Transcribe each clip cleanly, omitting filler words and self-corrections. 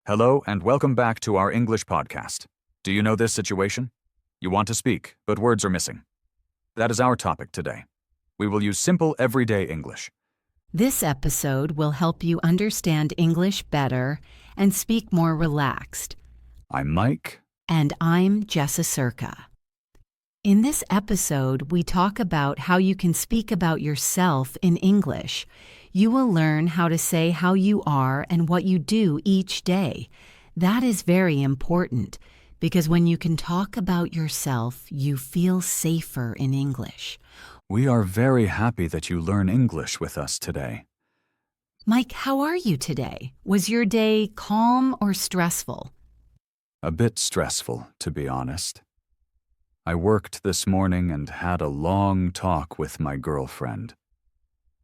Hello and welcome back to our English podcast. Do you know this situation? You want to speak, but words are missing. That is our topic today. We will use simple everyday English. This episode will help you understand English better and speak more relaxed. I'm Mike. And I'm Jessa Circa. In this episode, we talk about how you can speak about yourself in English. You will learn how to say how you are and what you do each day. That is very important because when you can talk about yourself, you feel safer in English. We are very happy that you learn English with us today. Mike, how are you today? Was your day calm or stressful? A bit stressful, to be honest. I worked this morning and had a long talk with my girlfriend.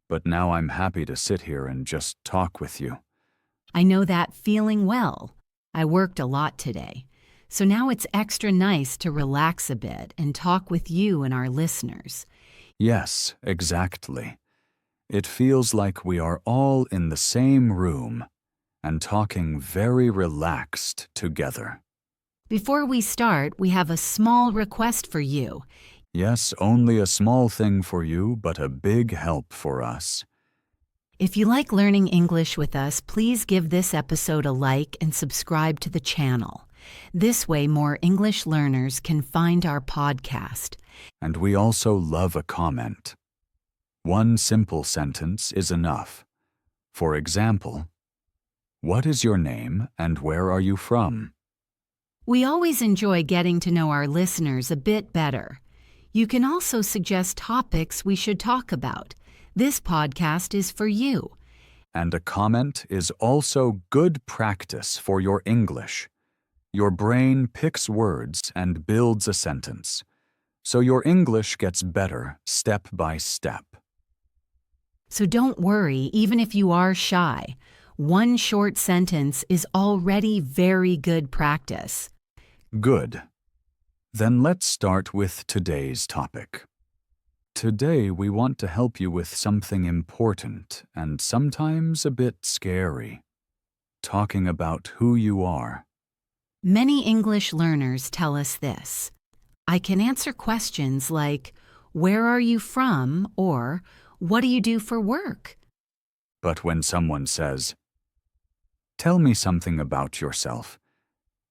But now I'm happy to sit here and just talk with you. I know that feeling well. I worked a lot today. So now it's extra nice to relax a bit and talk with you and our listeners. Yes, exactly. It feels like we are all in the same room and talking very relaxed together. Before we start, we have a small request for you. Yes, only a small thing for you, but a big help for us. If you like learning English with us, please give this episode a like and subscribe to the channel. This way, more English learners can find our podcast. And we also love a comment. One simple sentence is enough. For example, what is your name and where are you from? We always enjoy getting to know our listeners a bit better. You can also suggest topics we should talk about. This podcast is for you. And a comment is also good practice for your English. Your brain picks words and builds a sentence, so your English gets better step by step. So don't worry, even if you are shy. One short sentence is already very good practice. Good. Then let's start with today's topic. Today we want to help you with something important and sometimes a bit scary. Talking about who you are. Many English learners tell us this. I can answer questions like, where are you from? Or, what do you do for work? But when someone says, tell me something about yourself,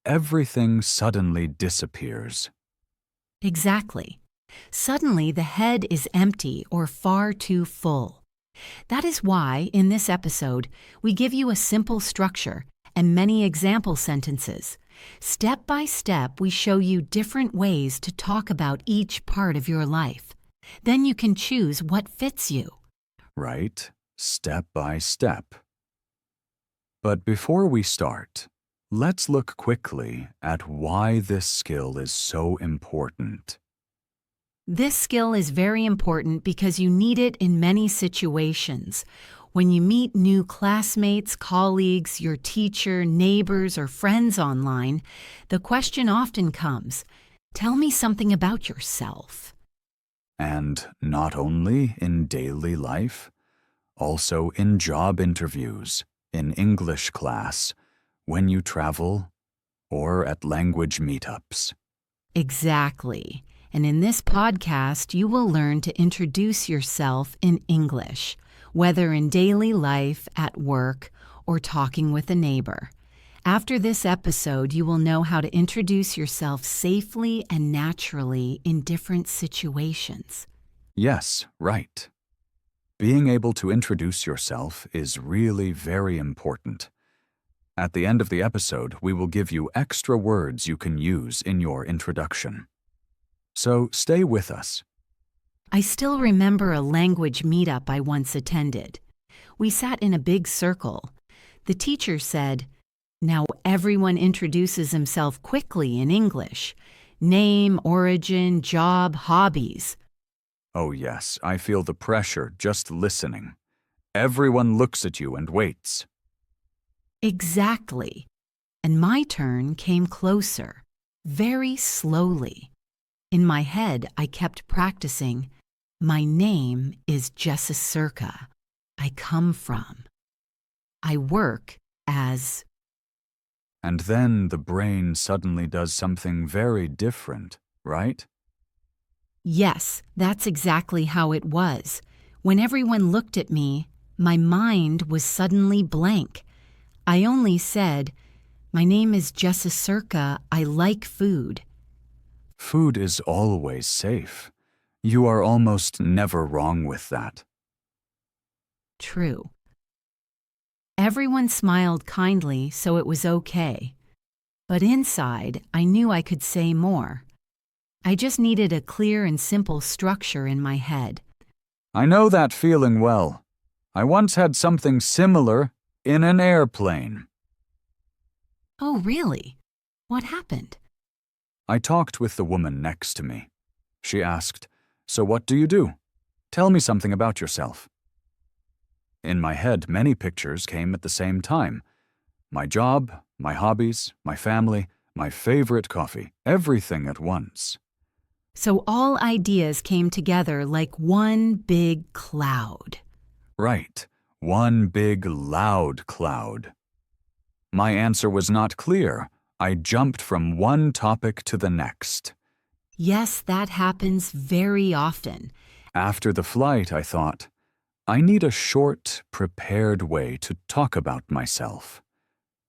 everything suddenly disappears. Exactly. Suddenly the head is empty or far too full. That is why, in this episode, we give you a simple structure and many example sentences. Step by step, we show you different ways to talk about each part of your life. Then you can choose what fits you. Right, step by step. But before we start, let's look quickly at why this skill is so important. This skill is very important because you need it in many situations. When you meet new classmates, colleagues, your teacher, neighbors, or friends online, the question often comes, tell me something about yourself. And not only in daily life, also in job interviews, in English class, when you travel, or at language meetups. Exactly. And in this podcast, you will learn to introduce yourself in English, whether in daily life, at work, or talking with a neighbor. After this episode, you will know how to introduce yourself safely and naturally in different situations. Yes, right. Being able to introduce yourself is really very important. At the end of the episode, we will give you extra words you can use in your introduction. So stay with us. I still remember a language meetup I once attended. We sat in a big circle. The teacher said, now everyone introduces himself quickly in English. Name, origin, job, hobbies. Oh yes, I feel the pressure just listening. Everyone looks at you and waits. Exactly. And my turn came closer, very slowly. In my head, I kept practicing, my name is Jessa Circa. I come from. I work as. And then the brain suddenly does something very different, right? Yes, that's exactly how it was. When everyone looked at me, my mind was suddenly blank. I only said, "My name is Jessa Circa. I like food." Food is always safe. You are almost never wrong with that. True. Everyone smiled kindly, so it was okay. But inside, I knew I could say more. I just needed a clear and simple structure in my head. I know that feeling well. I once had something similar in an airplane. Oh, really? What happened? I talked with the woman next to me. She asked, "So what do you do? Tell me something about yourself." In my head, many pictures came at the same time. My job, my hobbies, my family, my favorite coffee, everything at once. So all ideas came together like one big cloud. Right, one big loud cloud. My answer was not clear. I jumped from one topic to the next. Yes, that happens very often. After the flight, I thought, I need a short, prepared way to talk about myself.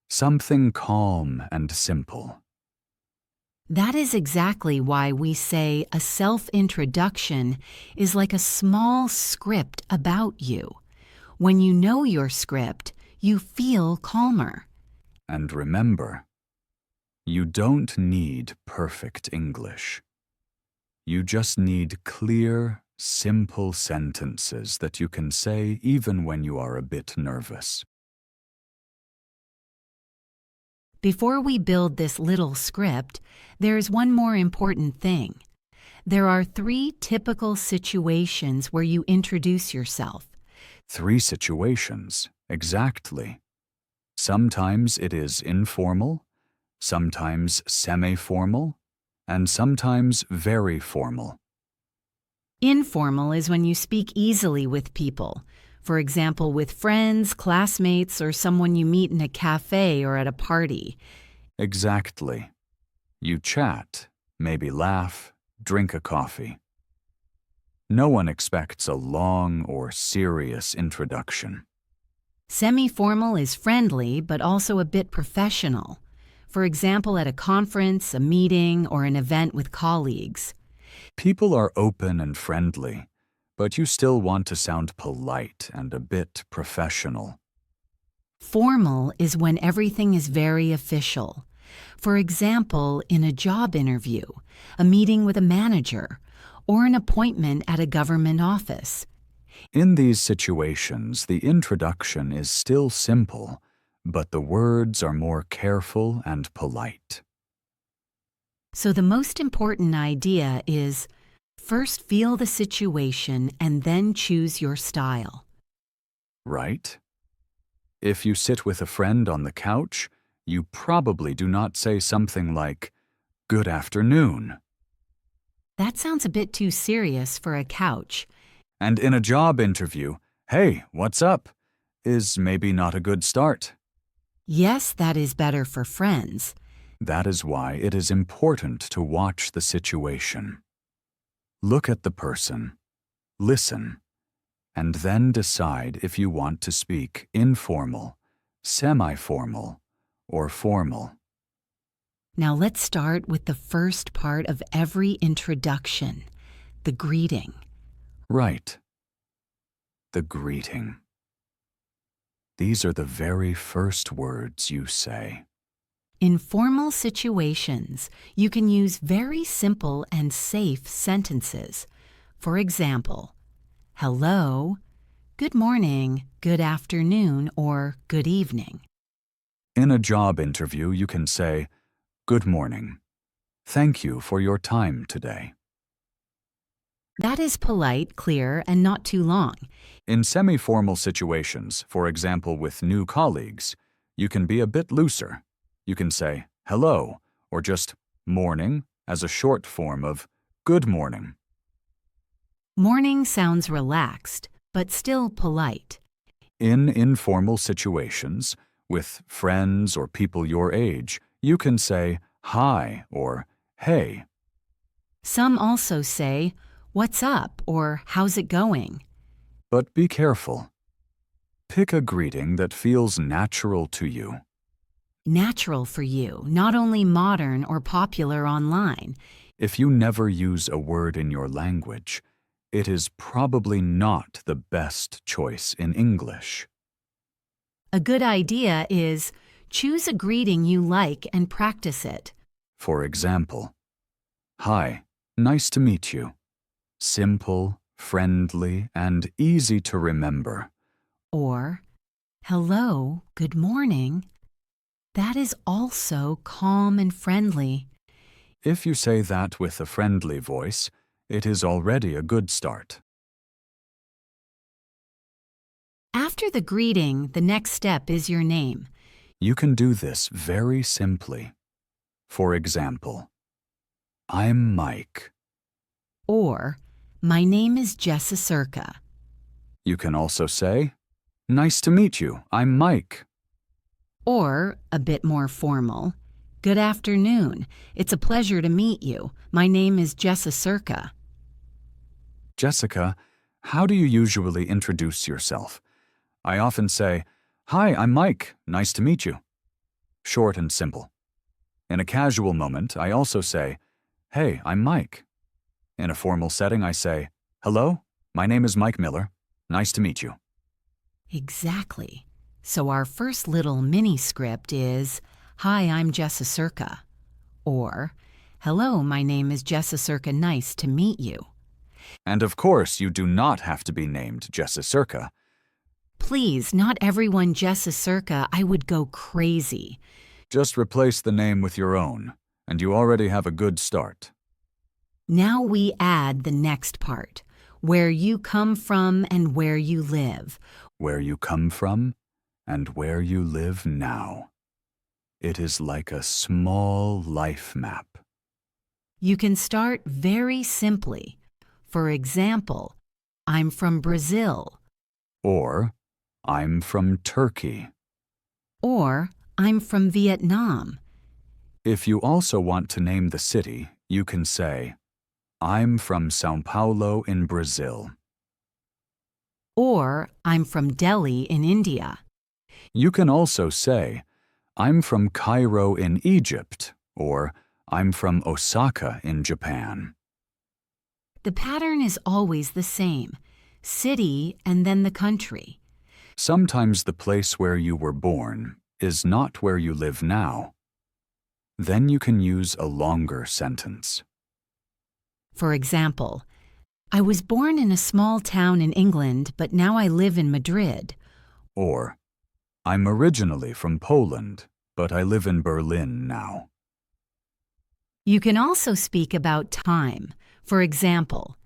Something calm and simple. That is exactly why we say a self-introduction is like a small script about you. When you know your script, you feel calmer. And remember, you don't need perfect English. You just need clear, simple sentences that you can say even when you are a bit nervous. Before we build this little script, there's one more important thing. There are 3 typical situations where you introduce yourself. 3 situations, exactly. Sometimes it is informal, sometimes semi-formal, and sometimes very formal. Informal is when you speak easily with people. For example, with friends, classmates, or someone you meet in a cafe or at a party. Exactly. You chat, maybe laugh, drink a coffee. No one expects a long or serious introduction. Semi-formal is friendly, but also a bit professional. For example, at a conference, a meeting, or an event with colleagues. People are open and friendly, but you still want to sound polite and a bit professional. Formal is when everything is very official. For example, in a job interview, a meeting with a manager, or an appointment at a government office. In these situations, the introduction is still simple, but the words are more careful and polite. So the most important idea is first feel the situation and then choose your style. Right? If you sit with a friend on the couch, you probably do not say something like, "Good afternoon." That sounds a bit too serious for a couch. And in a job interview, "Hey, what's up?" is maybe not a good start. Yes, that is better for friends. That is why it is important to watch the situation. Look at the person, listen, and then decide if you want to speak informal, semi-formal, or formal. Now let's start with the first part of every introduction, the greeting. Right. The greeting. These are the very first words you say. In formal situations, you can use very simple and safe sentences. For example, hello, good morning, good afternoon, or good evening. In a job interview, you can say, "Good morning. Thank you for your time today." That is polite, clear, and not too long. In semi-formal situations, for example with new colleagues, you can be a bit looser. You can say, "Hello," or just "morning" as a short form of "good morning." Morning sounds relaxed, but still polite. In informal situations, With friends or people your age, you can say hi or hey. Some also say, "What's up?" or "How's it going?" But be careful. Pick a greeting that feels natural to you. Natural for you, not only modern or popular online. If you never use a word in your language, it is probably not the best choice in English. A good idea is choose a greeting you like and practice it. For example, hi, nice to meet you. Simple, friendly, and easy to remember. Or, hello, good morning. That is also calm and friendly. If you say that with a friendly voice, it is already a good start. After the greeting, the next step is your name. You can do this very simply. For example, I'm Mike. Or, my name is Jessa Circa. You can also say, nice to meet you, I'm Mike. Or, a bit more formal, good afternoon. It's a pleasure to meet you. My name is Jessa Circa. Jessica, how do you usually introduce yourself? I often say, hi, I'm Mike, nice to meet you. Short and simple. In a casual moment, I also say, hey, I'm Mike. In a formal setting, I say, hello, my name is Mike Miller, nice to meet you. Exactly. So our first little mini script is, hi, I'm Jessa Circa. Or, hello, my name is Jessa Circa, nice to meet you. And of course, you do not have to be named Jessa Circa. Please, not everyone Jessa Circa, I would go crazy. Just replace the name with your own, and you already have a good start. Now we add the next part, where you come from and where you live. Where you come from and where you live now. It is like a small life map. You can start very simply. For example, I'm from Brazil. Or, I'm from Turkey. Or, I'm from Vietnam. If you also want to name the city, you can say, I'm from São Paulo in Brazil. Or, I'm from Delhi in India. You can also say, I'm from Cairo in Egypt, or I'm from Osaka in Japan. The pattern is always the same, city and then the country. Sometimes the place where you were born is not where you live now. Then you can use a longer sentence. For example, I was born in a small town in England, but now I live in Madrid. Or, I'm originally from Poland, but I live in Berlin now. You can also speak about time. For example,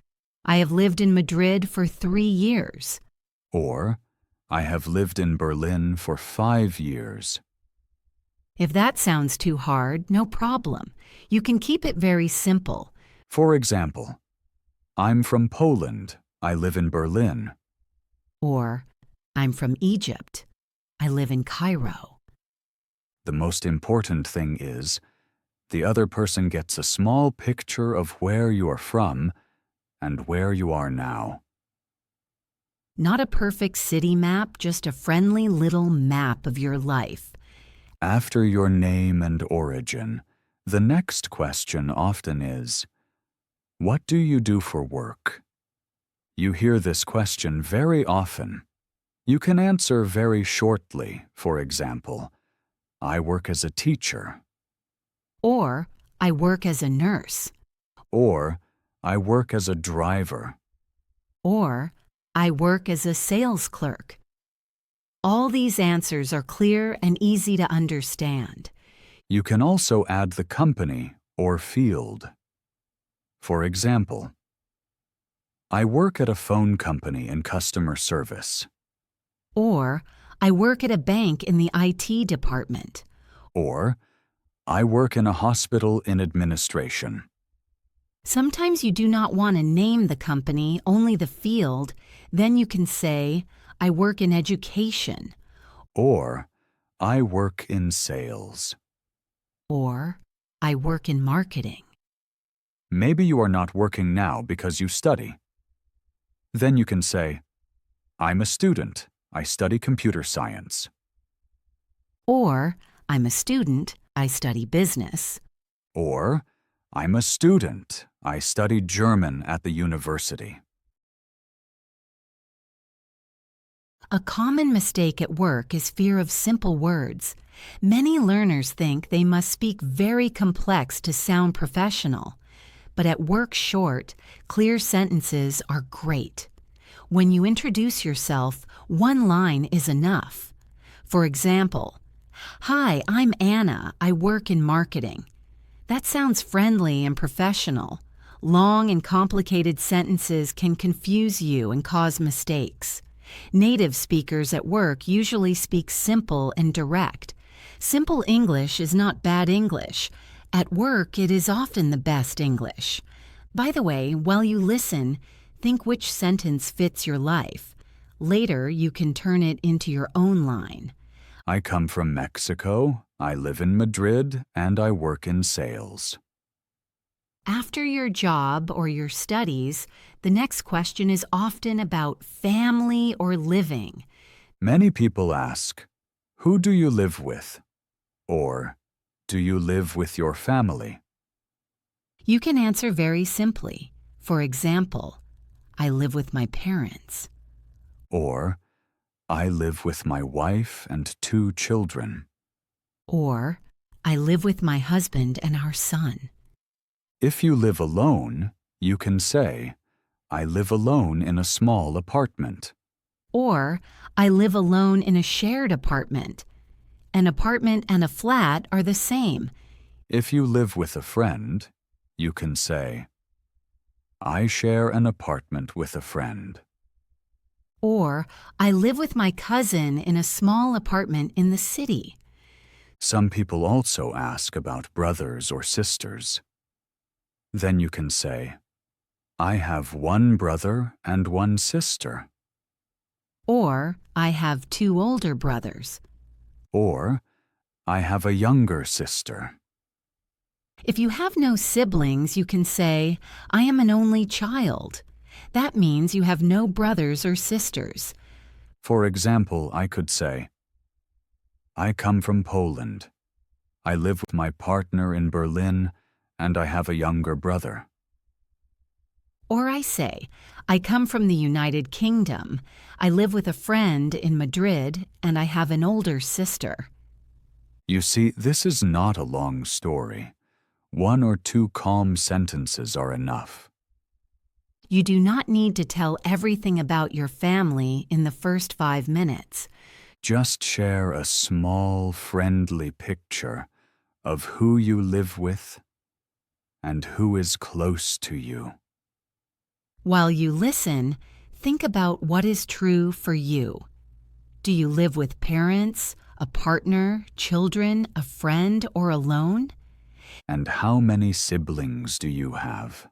I have lived in Madrid for 3 years. Or, I have lived in Berlin for 5 years. If that sounds too hard, no problem. You can keep it very simple. For example, I'm from Poland. I live in Berlin. Or, I'm from Egypt. I live in Cairo. The most important thing is, the other person gets a small picture of where you are from and where you are now. Not a perfect city map, just a friendly little map of your life. After your name and origin, the next question often is, what do you do for work? You hear this question very often. You can answer very shortly, for example, I work as a teacher. Or, I work as a nurse. Or, I work as a driver. Or, I work as a sales clerk. All these answers are clear and easy to understand. You can also add the company or field. For example, I work at a phone company in customer service. Or, I work at a bank in the IT department. Or, I work in a hospital in administration. Sometimes you do not want to name the company, only the field. Then you can say, I work in education. Or, I work in sales. Or, I work in marketing. Maybe you are not working now because you study. Then you can say, I'm a student. I study computer science. Or, I'm a student. I study business. Or, I'm a student. I study German at the university. A common mistake at work is fear of simple words. Many learners think they must speak very complex to sound professional. But at work short, clear sentences are great. When you introduce yourself, one line is enough. For example, "Hi, I'm Anna. I work in marketing." That sounds friendly and professional. Long and complicated sentences can confuse you and cause mistakes. Native speakers at work usually speak simple and direct. Simple English is not bad English. At work, it is often the best English. By the way, while you listen, think which sentence fits your life. Later, you can turn it into your own line. I come from Mexico. I live in Madrid, and I work in sales. After your job or your studies, the next question is often about family or living. Many people ask, who do you live with? Or, do you live with your family? You can answer very simply. For example, I live with my parents. Or, I live with my wife and 2 children. Or, I live with my husband and our son. If you live alone, you can say, I live alone in a small apartment. Or, I live alone in a shared apartment. An apartment and a flat are the same. If you live with a friend, you can say, I share an apartment with a friend. Or, I live with my cousin in a small apartment in the city. Some people also ask about brothers or sisters. Then you can say, I have 1 brother and 1 sister. Or, I have 2 older brothers. Or, I have a younger sister. If you have no siblings, you can say, I am an only child. That means you have no brothers or sisters. For example, I could say, I come from Poland. I live with my partner in Berlin, and I have a younger brother. Or I say, I come from the United Kingdom. I live with a friend in Madrid, and I have an older sister. You see, this is not a long story. 1 or 2 calm sentences are enough. You do not need to tell everything about your family in the first 5 minutes. Just share a small, friendly picture of who you live with and who is close to you. While you listen, think about what is true for you. Do you live with parents, a partner, children, a friend, or alone? And how many siblings do you have?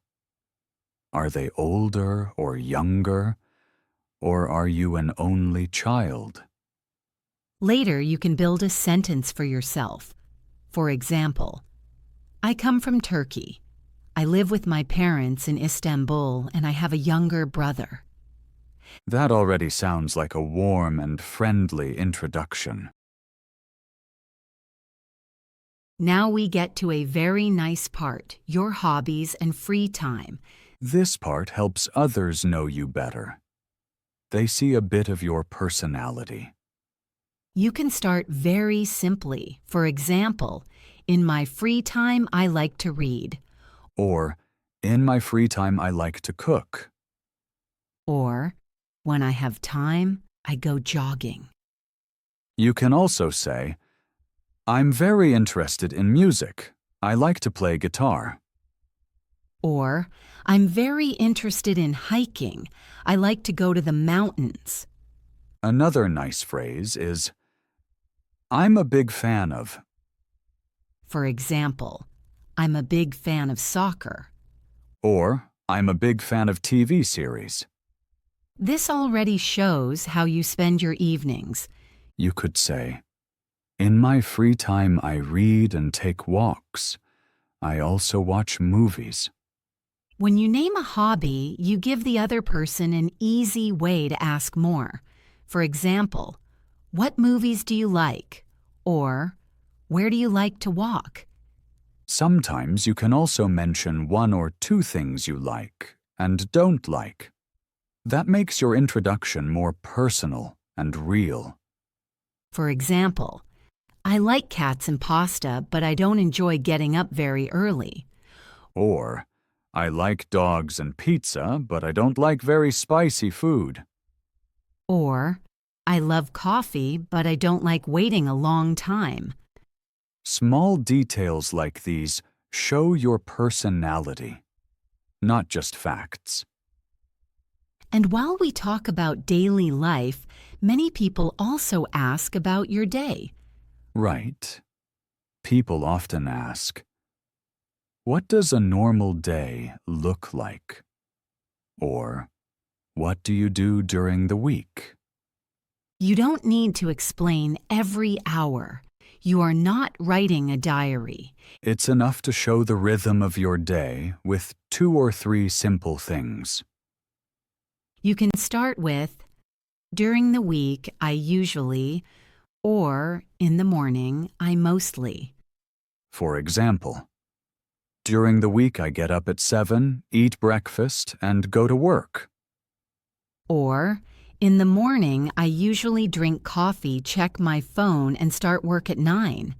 Are they older or younger, or are you an only child? Later, you can build a sentence for yourself. For example, I come from Turkey. I live with my parents in Istanbul, and I have a younger brother. That already sounds like a warm and friendly introduction. Now we get to a very nice part, your hobbies and free time. This part helps others know you better. They see a bit of your personality. You can start very simply. For example, in my free time, I like to read. Or, in my free time, I like to cook. Or, when I have time, I go jogging. You can also say, I'm very interested in music. I like to play guitar. Or, I'm very interested in hiking. I like to go to the mountains. Another nice phrase is, I'm a big fan of. For example, I'm a big fan of soccer. Or, I'm a big fan of TV series. This already shows how you spend your evenings. You could say, In my free time, I read and take walks. I also watch movies. When you name a hobby, you give the other person an easy way to ask more. For example, what movies do you like? Or, where do you like to walk? Sometimes you can also mention one or two things you like and don't like. That makes your introduction more personal and real. For example, I like cats and pasta, but I don't enjoy getting up very early. Or, I like dogs and pizza, but I don't like very spicy food. Or, I love coffee, but I don't like waiting a long time. Small details like these show your personality, not just facts. And while we talk about daily life, many people also ask about your day. Right. People often ask, what does a normal day look like? Or, what do you do during the week? You don't need to explain every hour. You are not writing a diary. It's enough to show the rhythm of your day with 2 or 3 simple things. You can start with, during the week, I usually, or in the morning, I mostly. For example, during the week I get up at 7, eat breakfast, and go to work. Or, in the morning, I usually drink coffee, check my phone, and start work at 9.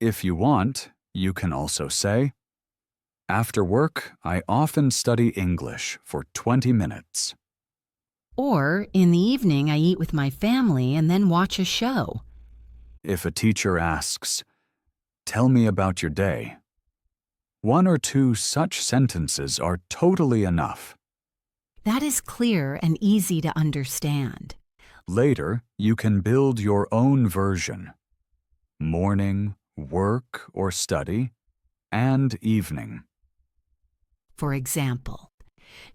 If you want, you can also say, after work, I often study English for 20 minutes. Or, in the evening, I eat with my family and then watch a show. If a teacher asks, tell me about your day, 1 or 2 such sentences are totally enough. That is clear and easy to understand. Later, you can build your own version. Morning, work or study, and evening. For example,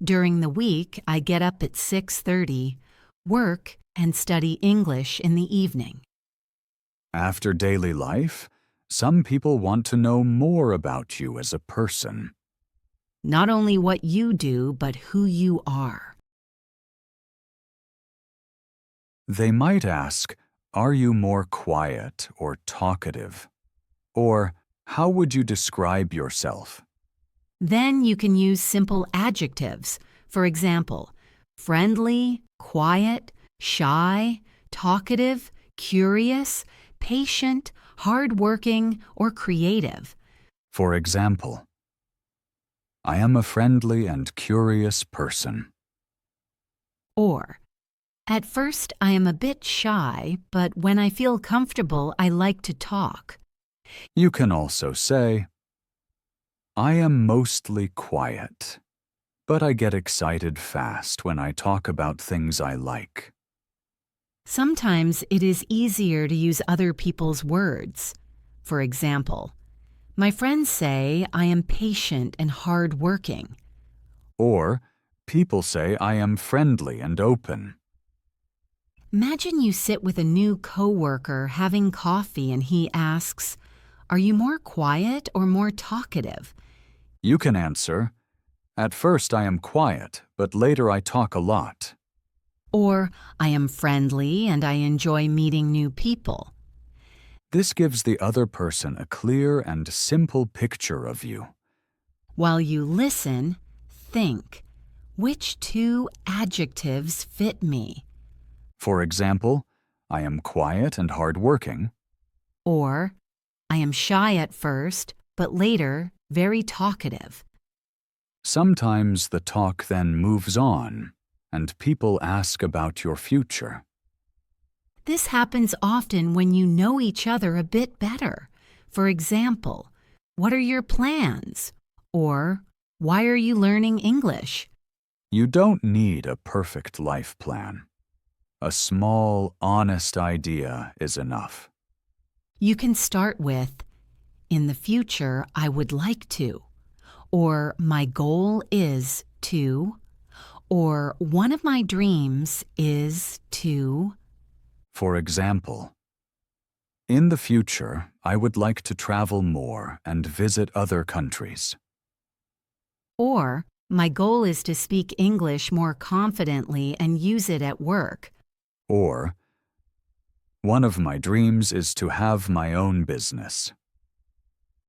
during the week, I get up at 6:30, work, and study English in the evening. After daily life, some people want to know more about you as a person. Not only what you do, but who you are. They might ask, are you more quiet or talkative? Or, how would you describe yourself? Then you can use simple adjectives. For example, friendly, quiet, shy, talkative, curious, patient, hardworking, or creative. For example, I am a friendly and curious person. Or, at first I am a bit shy, but when I feel comfortable, I like to talk. You can also say, I am mostly quiet, but I get excited fast when I talk about things I like. Sometimes it is easier to use other people's words. For example, my friends say I am patient and hardworking. Or, people say I am friendly and open. Imagine you sit with a new coworker having coffee and he asks, are you more quiet or more talkative? You can answer, at first I am quiet, but later I talk a lot. Or, I am friendly and I enjoy meeting new people. This gives the other person a clear and simple picture of you. While you listen, think, which 2 adjectives fit me? For example, I am quiet and hardworking. Or, I am shy at first, but later very talkative. Sometimes the talk then moves on, and people ask about your future. This happens often when you know each other a bit better. For example, what are your plans? Or, why are you learning English? You don't need a perfect life plan. A small, honest idea is enough. You can start with, in the future, I would like to. Or, my goal is to. Or, one of my dreams is to. For example, In the future, I would like to travel more and visit other countries. Or, my goal is to speak English more confidently and use it at work. Or, one of my dreams is to have my own business.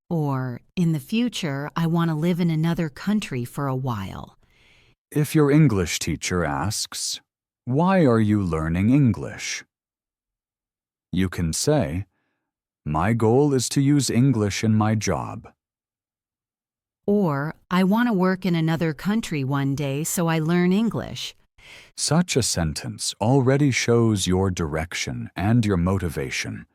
Or, in the future, I want to live in another country for a while. If your English teacher asks, "Why are you learning English?" you can say, "My goal is to use English in my job." Or, I want to work in another country one day so I learn English. Such a sentence already shows your direction and your motivation.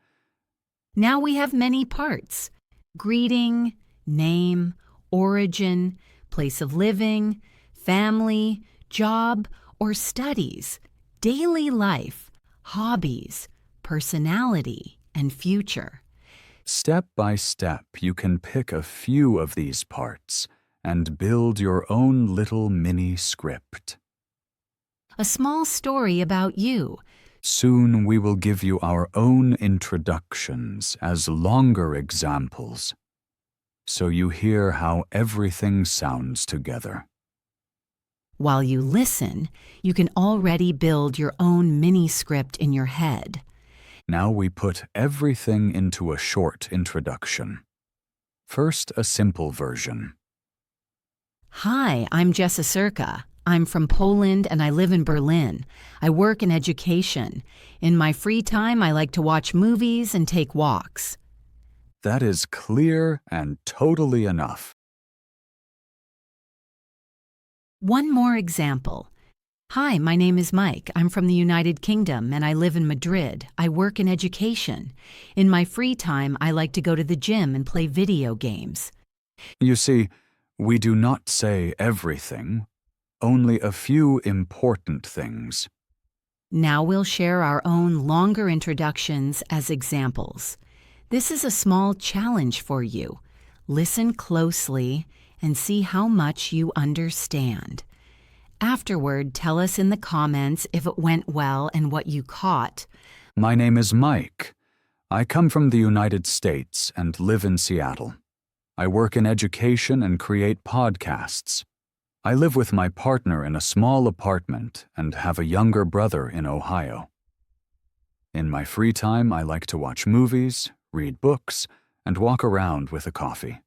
Now we have many parts: greeting, name, origin, place of living, family, job or studies, daily life, hobbies, personality, and future. Step by step, you can pick a few of these parts and build your own little mini script. A small story about you. Soon we will give you our own introductions as longer examples, so you hear how everything sounds together. While you listen, you can already build your own mini script in your head. Now we put everything into a short introduction. First, a simple version. Hi, I'm Jessa Circa. I'm from Poland and I live in Berlin. I work in education. In my free time, I like to watch movies and take walks. That is clear and totally enough. One more example. Hi, my name is Mike. I'm from the United Kingdom and I live in Madrid. I work in education. In my free time, I like to go to the gym and play video games. You see, we do not say everything, only a few important things. Now we'll share our own longer introductions as examples. This is a small challenge for you. Listen closely and see how much you understand. Afterward, tell us in the comments if it went well and what you caught. My name is Mike. I come from the United States and live in Seattle. I work in education and create podcasts. I live with my partner in a small apartment and have a younger brother in Ohio. In my free time, I like to watch movies, read books, and walk around with a coffee.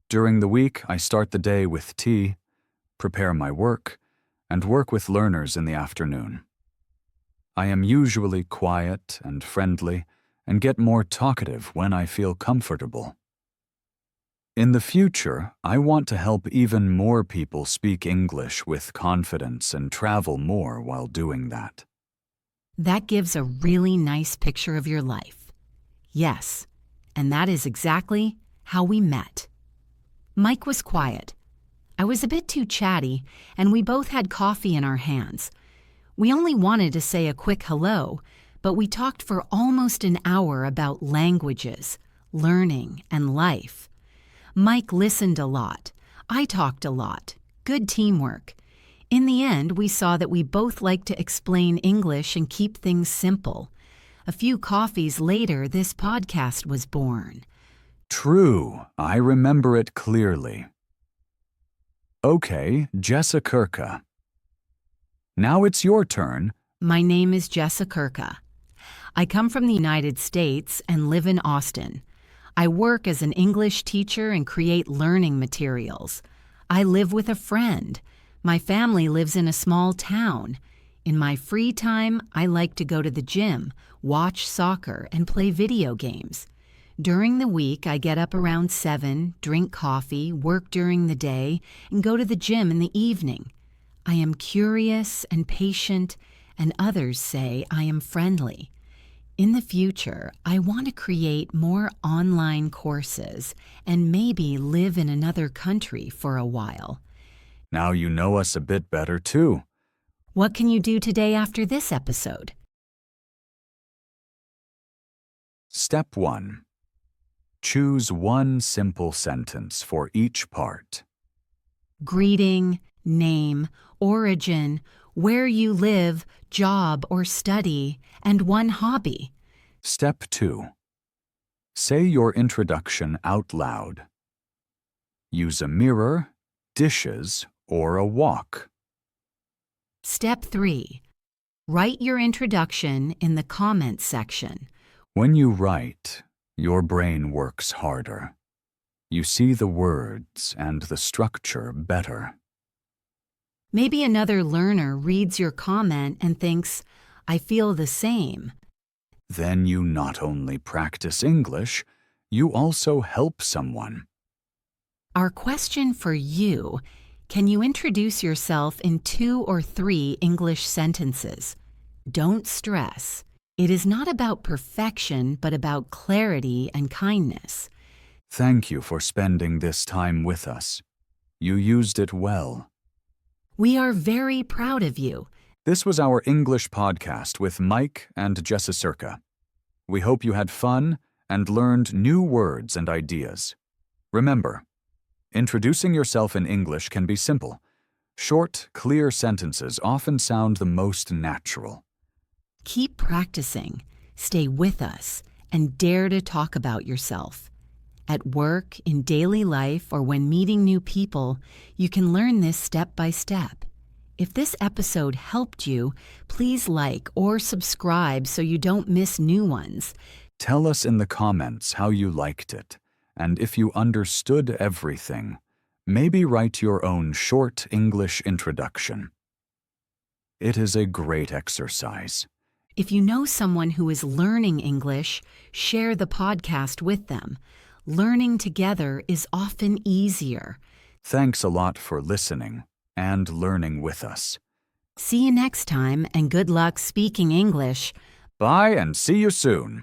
During the week, I start the day with tea, prepare my work, and work with learners in the afternoon. I am usually quiet and friendly and get more talkative when I feel comfortable. In the future, I want to help even more people speak English with confidence and travel more while doing that. That gives a really nice picture of your life. Yes, and that is exactly how we met. Mike was quiet. I was a bit too chatty, and we both had coffee in our hands. We only wanted to say a quick hello, but we talked for almost an hour about languages, learning, and life. Mike listened a lot. I talked a lot. Good teamwork. In the end, we saw that we both like to explain English and keep things simple. A few coffees later, this podcast was born. True, I remember it clearly. Okay, Jessa Kirka. Now it's your turn. My name is Jessa Kirka. I come from the United States and live in Austin. I work as an English teacher and create learning materials. I live with a friend. My family lives in a small town. In my free time, I like to go to the gym, watch soccer, and play video games. During the week, I get up around 7, drink coffee, work during the day, and go to the gym in the evening. I am curious and patient, and others say I am friendly. In the future, I want to create more online courses and maybe live in another country for a while. Now you know us a bit better, too. What can you do today after this episode? Step 1. Choose one simple sentence for each part. Greeting, name, origin, where you live, job or study, and one hobby. Step 2. Say your introduction out loud. Use a mirror, dishes, or a walk. Step 3. Write your introduction in the comments section. When you write, your brain works harder. You see the words and the structure better. Maybe another learner reads your comment and thinks, I feel the same. Then you not only practice English, you also help someone. Our question for you: can you introduce yourself in 2 or 3 English sentences? Don't stress. It is not about perfection, but about clarity and kindness. Thank you for spending this time with us. You used it well. We are very proud of you. This was our English podcast with Mike and Jessica. We hope you had fun and learned new words and ideas. Remember, introducing yourself in English can be simple. Short, clear sentences often sound the most natural. Keep practicing, stay with us, and dare to talk about yourself. At work, in daily life, or when meeting new people, you can learn this step by step. If this episode helped you, please like or subscribe so you don't miss new ones. Tell us in the comments how you liked it, and if you understood everything, maybe write your own short English introduction. It is a great exercise. If you know someone who is learning English, share the podcast with them. Learning together is often easier. Thanks a lot for listening and learning with us. See you next time, and good luck speaking English. Bye and see you soon.